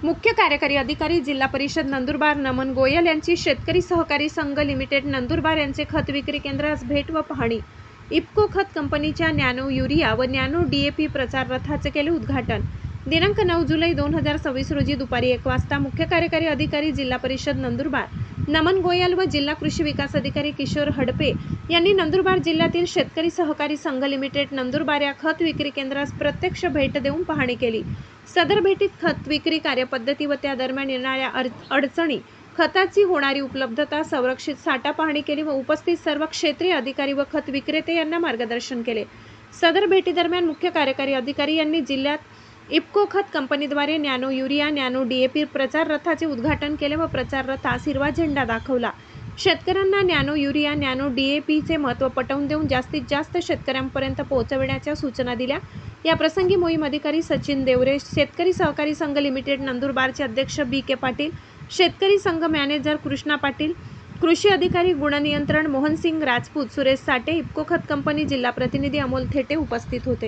मुख्य कार्यकारी अधिकारी जिल्हा परिषद नंदुरबार नमन गोयल यांची शेतकरी सहकारी संघ लिमिटेड नंदुरबार यांचे खत विक्री केंद्रास भेट व पाहणी। इफ्को खत कंपनीच्या नॅनो युरिया व नॅनो डीएपी प्रचार रथाचे केले उद्घाटन। दिनांक 9 जुलै 2026 रोजी दुपारी 1 वाजता मुख्य कार्यकारी अधिकारी जिल्हा परिषद नंदुरबार नमन गोयल व जिल्हा कृषी विकास अधिकारी किशोर हडपे यांनी नंदुरबार जिल्ह्यातील शेतकरी सहकारी संघ लिमिटेड नंदुरबार या खत विक्री केंद्रास प्रत्यक्ष भेट देऊन पाहणी केली। सदर भेटीत खत विक्री कार्यपद्धती व त्या दरम्यान येणाऱ्या अडचणी, खताची होणारी उपलब्धता, संरक्षित साठा पाहणी केली व उपस्थित सर्व क्षेत्रीय अधिकारी व खत विक्रेते यांना मार्गदर्शन केले। सदर भेटीदरम्यान मुख्य कार्यकारी अधिकारी यांनी जिल्ह्यात इफ्को खत कंपनीद्वारे नॅनो युरिया, नॅनो डीएपी प्रचार रथाचे उद्घाटन केले व प्रचार रथास हिरवा झेंडा दाखवला। शेतकऱ्यांना नॅनो युरिया, नॅनो डीएपीचे महत्त्व पटवून देऊन जास्तीत जास्त शेतकऱ्यांपर्यंत पोहोचविण्याच्या सूचना दिल्या। या प्रसंगी मोहीम अधिकारी सचिन देवरे, शेतकरी सहकारी संघ लिमिटेड नंदुरबारचे अध्यक्ष बी.के. पाटील, शेतकरी संघ मॅनेजर कृष्णा पाटील, कृषी अधिकारी गुणनियंत्रण मोहनसिंग राजपूत, सुरेश साठे, इफ्को खत कंपनी जिल्हा प्रतिनिधी अमोल थेटे उपस्थित होते।